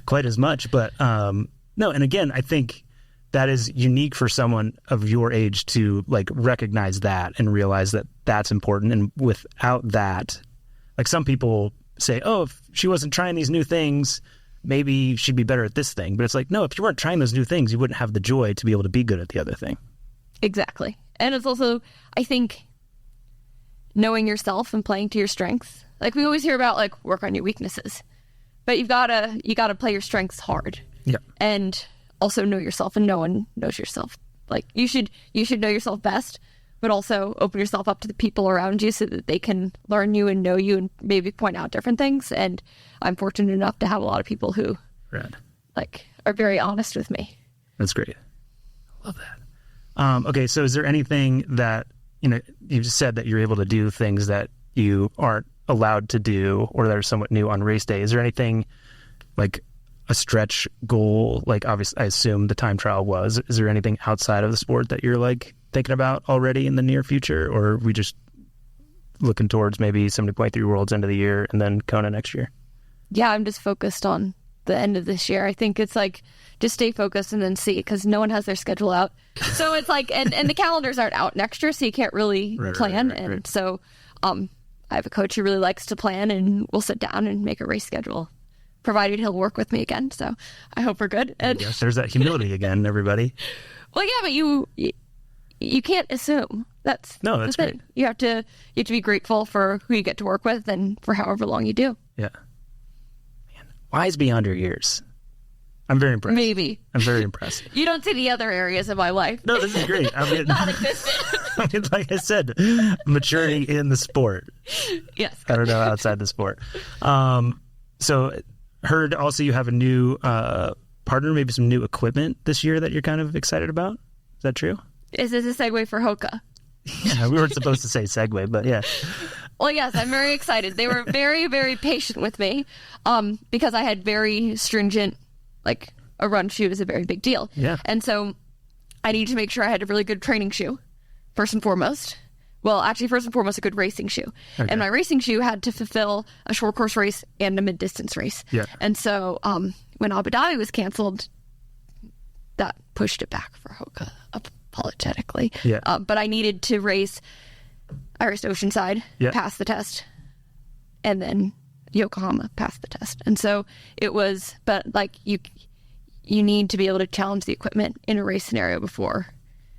quite as much, but no. And again, I think that is unique for someone of your age to like recognize that and realize that that's important. And without that, like some people say, oh, if she wasn't trying these new things, maybe she'd be better at this thing. But it's like, no, if you weren't trying those new things, you wouldn't have the joy to be able to be good at the other thing. Exactly. And it's also, I think, knowing yourself and playing to your strengths. Like we always hear about like work on your weaknesses, but you gotta play your strengths hard. Yeah. And also know yourself, and no one knows yourself. Like you should know yourself best, but also open yourself up to the people around you so that they can learn you and know you and maybe point out different things. And I'm fortunate enough to have a lot of people who like are very honest with me. That's great. I love that. Okay. So is there anything that, you just said that you're able to do things that you aren't allowed to do, or that are somewhat new on race day. Is there anything like a stretch goal? Like obviously, I assume the time trial was. Is there anything outside of the sport that you're like thinking about already in the near future, or are we just looking towards maybe 70.3 Worlds end of the year and then Kona next year? Yeah, I'm just focused on the end of this year. I think it's like just stay focused and then see, because no one has their schedule out. So it's like, and the calendars aren't out next year, so you can't really plan. And so I have a coach who really likes to plan, and we'll sit down and make a race schedule, provided he'll work with me again. So I hope we're good. And yes, there's that humility again, everybody. Well, yeah, but you can't assume. That's great. Thing. You have to be grateful for who you get to work with and for however long you do. Yeah. Man, wise beyond your years. I'm very impressed. Maybe. I'm very impressed. You don't see the other areas of my life. No, this is great. I mean, non-existent. I mean, like I said, maturity in the sport. Yes. I don't know, outside the sport. So heard also you have a new partner, maybe some new equipment this year that you're kind of excited about. Is that true? Is this a segue for Hoka? Yeah, we weren't supposed to say segue, but yeah. Well, yes, I'm very excited. They were very, very patient with me because I had very stringent, like a run shoe is a very big deal. Yeah. And so I needed to make sure I had a really good training shoe, first and foremost. Well, actually, first and foremost, a good racing shoe. Okay. And my racing shoe had to fulfill a short course race and a mid-distance race. Yeah. And so when Abu Dhabi was canceled, that pushed it back for Hoka apologetically. Yeah. But I needed to race. I raced Oceanside, passed the test, and then Yokohama, passed the test. And so it was, but like you need to be able to challenge the equipment in a race scenario before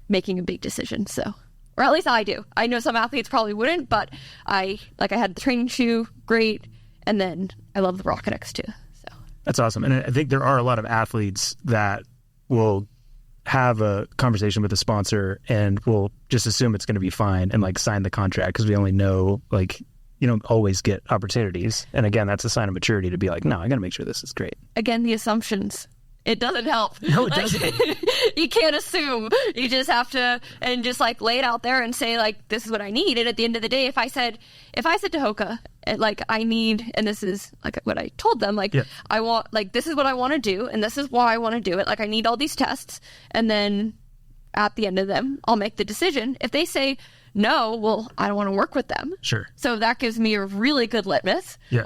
making a big decision. So, or at least I do. I know some athletes probably wouldn't, but I had the training shoe, great, and then I love the Rocket X too. So that's awesome. And I think there are a lot of athletes that will have a conversation with a sponsor and will just assume it's going to be fine and like sign the contract because we only know like you don't always get opportunities. And again, that's a sign of maturity to be like, no, I got to make sure this is great. Again, the assumptions. It doesn't help. No, it doesn't. You can't assume. You just have to, and just like lay it out there and say like, this is what I need. And at the end of the day, if I said to Hoka, like I need, and this is like what I told them, like I want, like this is what I want to do, and this is why I want to do it. Like I need all these tests, and then at the end of them, I'll make the decision. If they say no, well, I don't want to work with them. Sure. So that gives me a really good litmus. Yeah.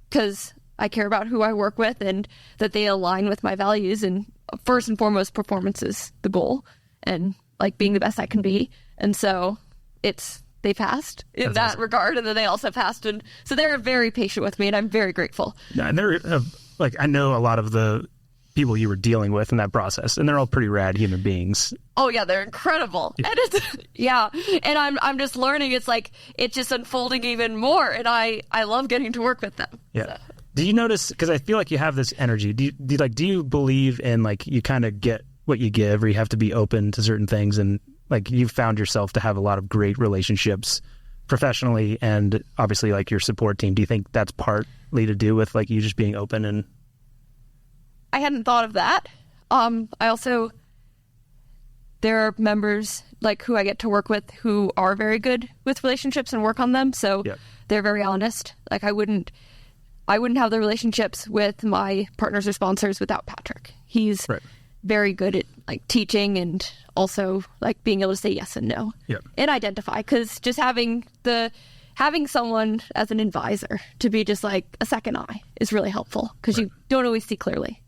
Because I care about who I work with and that they align with my values. And first and foremost, performance is the goal and like being the best I can be. And so they passed in That's that awesome. regard. And then they also passed. And so they're very patient with me and I'm very grateful. Yeah, and they're like, I know a lot of the people you were dealing with in that process and they're all pretty rad human beings. Oh yeah, they're incredible. Yeah. And it's, and I'm just learning. It's like, it's just unfolding even more. And I love getting to work with them. Yeah. So. Do you notice, because I feel like you have this energy, do you believe in like you kind of get what you give or you have to be open to certain things and like you've found yourself to have a lot of great relationships professionally and obviously like your support team. Do you think that's partly to do with like you just being open? And I hadn't thought of that. I also, there are members like who I get to work with who are very good with relationships and work on them. So they're very honest. Like I wouldn't have the relationships with my partners or sponsors without Patrick. He's very good at like teaching and also like being able to say yes and no and identify. Because just having someone as an advisor to be just like a second eye is really helpful because you don't always see clearly.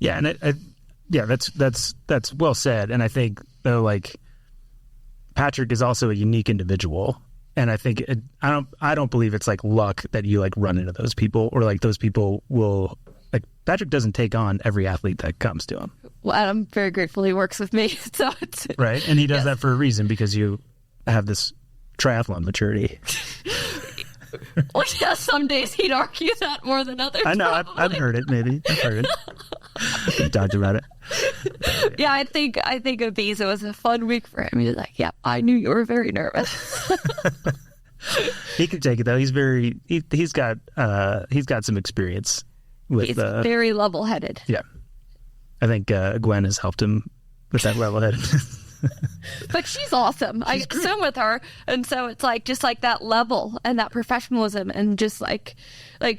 Yeah, and that's well said. And I think though, like Patrick is also a unique individual. And I think I don't believe it's like luck that you like run into those people or like those people will like Patrick doesn't take on every athlete that comes to him. Well, I'm very grateful he works with me. So it's right. And he does that for a reason because you have this triathlon maturity. Well, yeah, some days he'd argue that more than others. I know. I've heard it. Maybe I've heard it. We talked about it. Yeah, I think Ibiza was a fun week for him. He's like, yeah, I knew you were very nervous. He can take it though. He's got some experience with. He's very level-headed. Yeah, I think Gwen has helped him with that level-headed. But she's awesome. I swim with her, and so it's like just like that level and that professionalism, and just like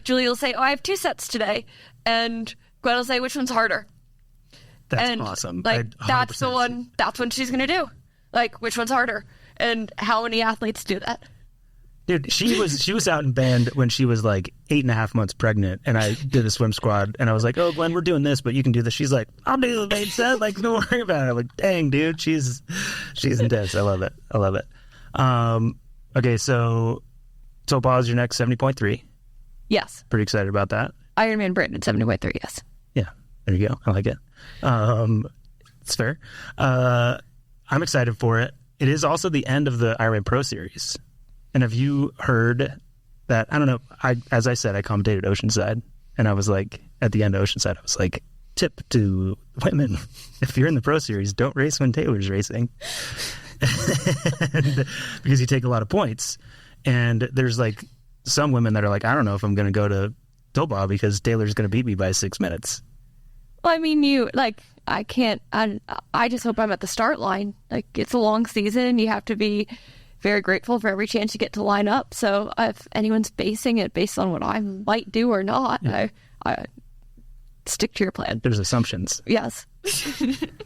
Julie will say, "Oh, I have 2 sets today," and Gwen will say, "Which one's harder?" That's awesome. Like that's the one. That's what she's gonna do. Like which one's harder? And how many athletes do that? Dude, she was out in band when she was like 8.5 months pregnant, and I did a swim squad, and I was like, "Oh, Glenn, we're doing this, but you can do this." She's like, "I'll do the main set. Like, don't worry about it." I'm like, dang, dude, she's intense. I love it. Okay, so Topaz, your next 70.3. Yes. Pretty excited about that. Ironman Britain 70.3. Yes. Yeah, there you go. I like it. It's fair. I'm excited for it. It is also the end of the IRONMAN Pro Series. And have you heard that, I don't know, as I said, I commentated Oceanside, and I was like, at the end of Oceanside, I was like, tip to women, if you're in the Pro Series, don't race when Taylor's racing. Because you take a lot of points. And there's like some women that are like, I don't know if I'm going to go to Toba because Taylor's going to beat me by 6 minutes. Well, I mean, I can't, I just hope I'm at the start line. Like, it's a long season. You have to be very grateful for every chance you get to line up. So if anyone's basing it based on what I might do or not, I stick to your plan. There's assumptions. Yes.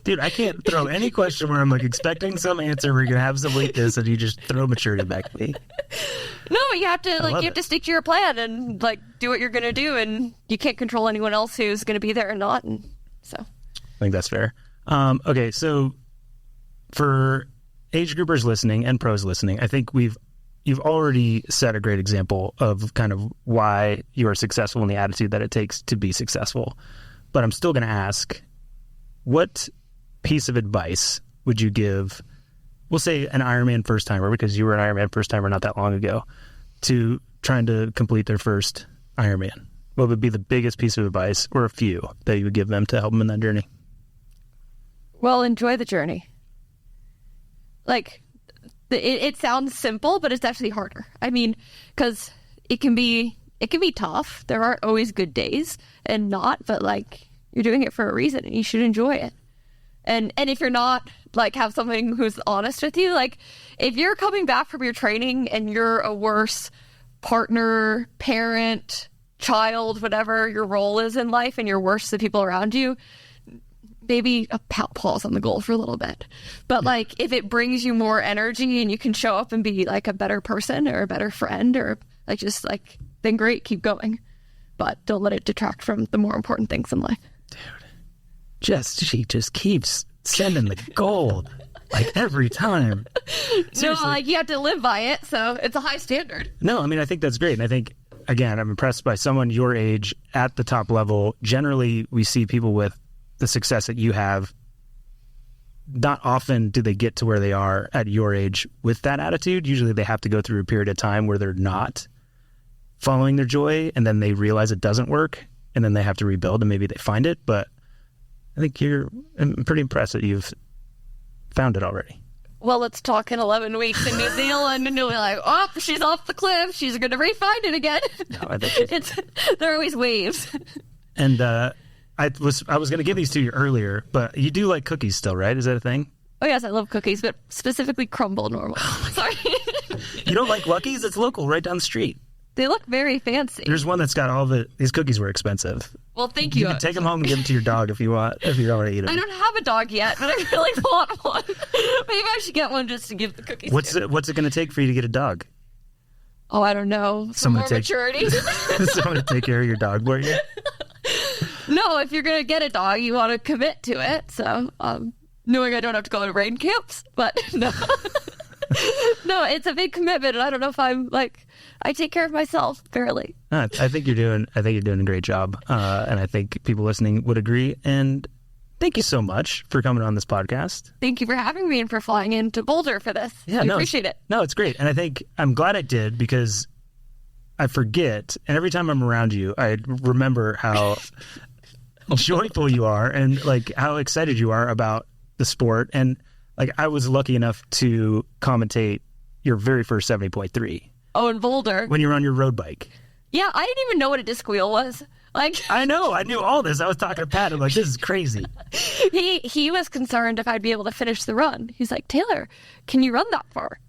Dude, I can't throw any question where I'm like expecting some answer where you're going to have something like this and you just throw maturity back at me. No, you have to stick to your plan and like do what you're going to do, and you can't control anyone else who's going to be there or not. And so I think that's fair. Okay, so for age groupers listening and pros listening, I think you've already set a great example of kind of why you are successful and the attitude that it takes to be successful. But I'm still going to ask, what piece of advice would you give, we'll say an Ironman first timer, because you were an Ironman first timer not that long ago, to trying to complete their first Ironman? What would be the biggest piece of advice, or a few, that you would give them to help them in that journey? Well, enjoy the journey. Like, it sounds simple, but it's actually harder. I mean, because it can be tough. There aren't always good days, and but like, you're doing it for a reason, and you should enjoy it. And if you're not, like, have someone who's honest with you, like, if you're coming back from your training and you're a worse partner, parent, child, whatever your role is in life, and you're worse than people around you, maybe a pause on the goal for a little bit. But like, if it brings you more energy and you can show up and be like a better person or a better friend, or like, just like, then great, keep going. But don't let it detract from the more important things in life. Dude, she just keeps sending the gold, like, every time. Seriously. No, like, you have to live by it, so it's a high standard. No, I mean, I think that's great. And I think, again, I'm impressed by someone your age at the top level. Generally, we see people with the success that you have. Not often do they get to where they are at your age with that attitude. Usually they have to go through a period of time where they're not following their joy, and then they realize it doesn't work, and then they have to rebuild, and maybe they find it. But I think I'm pretty impressed that you've found it already. Well, let's talk in 11 weeks in New Zealand, and you'll be like, oh, she's off the cliff. She's going to re-find it again. No, I think there are always waves. And I was going to give these to you earlier, but you do like cookies still, right? Is that a thing? Oh, yes, I love cookies, but specifically crumble normal. Sorry. You don't like Lucky's? It's local, right down the street. They look very fancy. There's one that's got these cookies were expensive. Well, thank you. You can take them home and give them to your dog if you want, if you already eat them. I don't have a dog yet, but I really want one. Maybe I should get one just to give the cookies to. What's it going to take for you to get a dog? Oh, I don't know. Some more maturity. Someone to take care of your dog for you? No, if you're going to get a dog, you want to commit to it. So, knowing I don't have to go to rain camps, but no. No, it's a big commitment, and I don't know if I'm like, I take care of myself fairly. I think you're doing a great job, and I think people listening would agree. And thank you so much for coming on this podcast. Thank you for having me and for flying into Boulder for this. Yeah, I appreciate it. No, it's great, and I think I'm glad I did, because I forget, and every time I'm around you, I remember how joyful you are and like how excited you are about the sport. And like, I was lucky enough to commentate your very first 70.3. Oh, in Boulder. When you were on your road bike. Yeah, I didn't even know what a disc wheel was. Like, I know, I knew all this. I was talking to Pat. I'm like, this is crazy. He was concerned if I'd be able to finish the run. He's like, Taylor, can you run that far?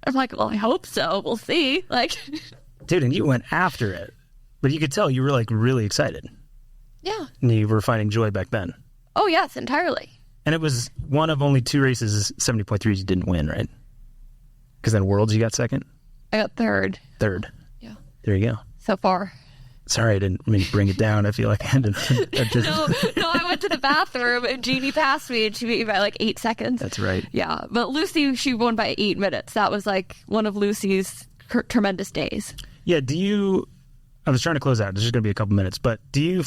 I'm like, well, I hope so. We'll see. Like, dude, and you went after it, but you could tell you were like really excited. Yeah. And you were finding joy back then. Oh, yes, entirely. And it was one of only 2 races, 70.3s, you didn't win, right? Because then Worlds, you got second? I got third. Third. Yeah. There you go. So far. Sorry, I didn't mean to bring it down. I feel like I had to. No, I went to the bathroom and Jeannie passed me and she beat me by like 8 seconds. That's right. Yeah. But Lucy, she won by 8 minutes. That was like one of Lucy's tremendous days. Yeah. I was trying to close out. There's just going to be a couple minutes. But do you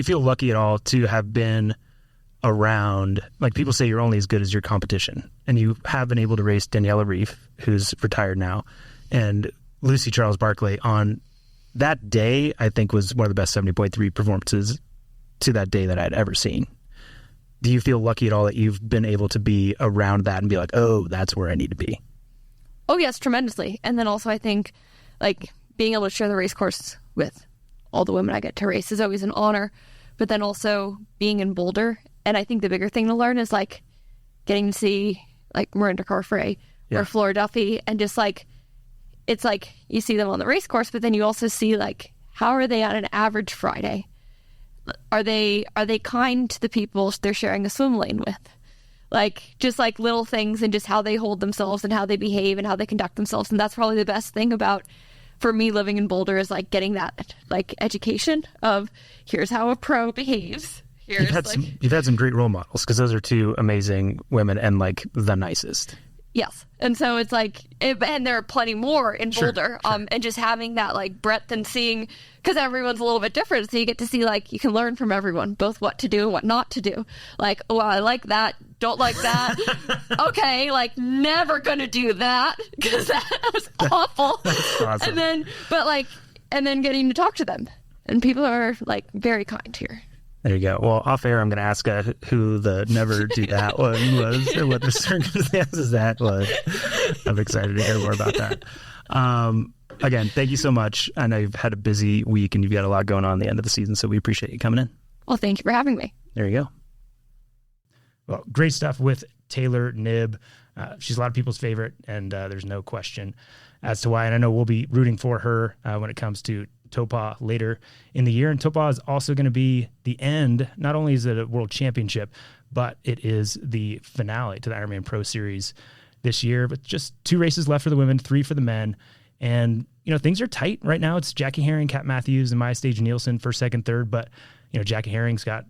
feel lucky at all to have been around, like people say you're only as good as your competition, and you have been able to race Daniela Reef, who's retired now, and Lucy Charles Barclay on that day, I think was one of the best 70.3 performances to that day that I'd ever seen. Do you feel lucky at all that you've been able to be around that and be like, oh, that's where I need to be? Oh, yes, tremendously. And then also I think like being able to share the race course with all the women I get to race is always an honor. But then also being in Boulder, and I think the bigger thing to learn is like getting to see like Miranda Carfrae or Flora Duffy, and just like, it's like you see them on the race course, but then you also see like, how are they on an average Friday? are they kind to the people they're sharing a swim lane with? Like, just like little things and just how they hold themselves and how they behave and how they conduct themselves. And that's probably the best thing about, for me, living in Boulder, is like getting that like education of here's how a pro behaves. You've had some great role models, because those are two amazing women and like the nicest. Yes. And so it's like, and there are plenty more in Boulder. Sure. And just having that like breadth and seeing, because everyone's a little bit different. So you get to see, like, you can learn from everyone, both what to do and what not to do. Like, oh, I like that. Don't like that. Okay. Like, never going to do that, because that was awful. That's awesome. And then getting to talk to them, and people are like very kind here. There you go. Well, off air, I'm going to ask who the never do that one was and what the circumstances that was. I'm excited to hear more about that. Again, thank you so much. I know you've had a busy week and you've got a lot going on at the end of the season, so we appreciate you coming in. Well, thank you for having me. There you go. Well, great stuff with Taylor Knibb. She's a lot of people's favorite, and there's no question as to why. And I know we'll be rooting for her when it comes to Topah later in the year. And Topah is also going to be the end. Not only is it a world championship, but it is the finale to the IRONMAN Pro Series this year, with just 2 races left for the women, 3 for the men. And, you know, things are tight right now. It's Jackie Herring, Kat Matthews, and Maya Stage Nielsen first, second, third. But, you know, Jackie Herring's got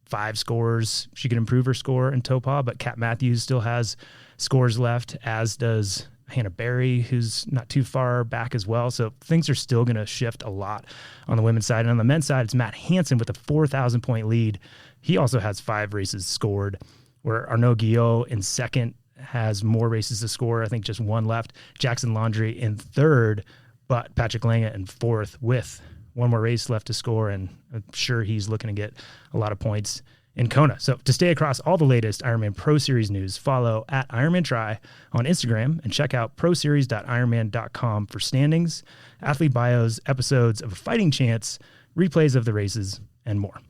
5 scores. She can improve her score in Topah, but Kat Matthews still has scores left, as does Hannah Berry, who's not too far back as well. So things are still going to shift a lot on the women's side. And on the men's side, it's Matt Hansen with a 4,000-point lead. He also has 5 races scored, where Arnaud Guillot in second has more races to score. I think just 1 left. Jackson Laundrie in third, but Patrick Lange in fourth with 1 more race left to score. And I'm sure he's looking to get a lot of points in Kona. So to stay across all the latest IRONMAN Pro Series news, follow at IronmanTry on Instagram and check out proseries.ironman.com for standings, athlete bios, episodes of A Fighting Chance, replays of the races, and more.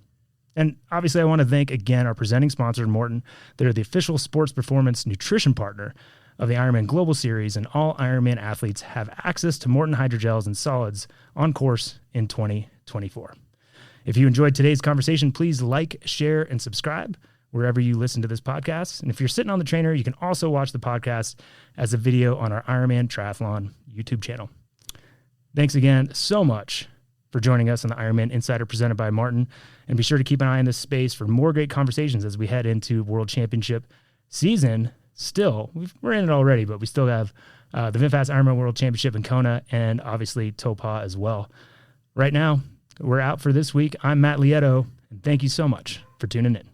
And obviously, I want to thank again our presenting sponsor, Maurten. They're the official sports performance nutrition partner of the IRONMAN Global Series, and all Ironman athletes have access to Maurten hydrogels and solids on course in 2024. If you enjoyed today's conversation, please like, share, and subscribe wherever you listen to this podcast. And if you're sitting on the trainer, you can also watch the podcast as a video on our IRONMAN Triathlon YouTube channel. Thanks again so much for joining us on the IRONMAN Insider presented by Maurten. And be sure to keep an eye on this space for more great conversations as we head into World Championship season. Still, we're in it already, but we still have the VinFast IRONMAN World Championship in Kona and obviously Topah as well. Right now, we're out for this week. I'm Matt Lieto, and thank you so much for tuning in.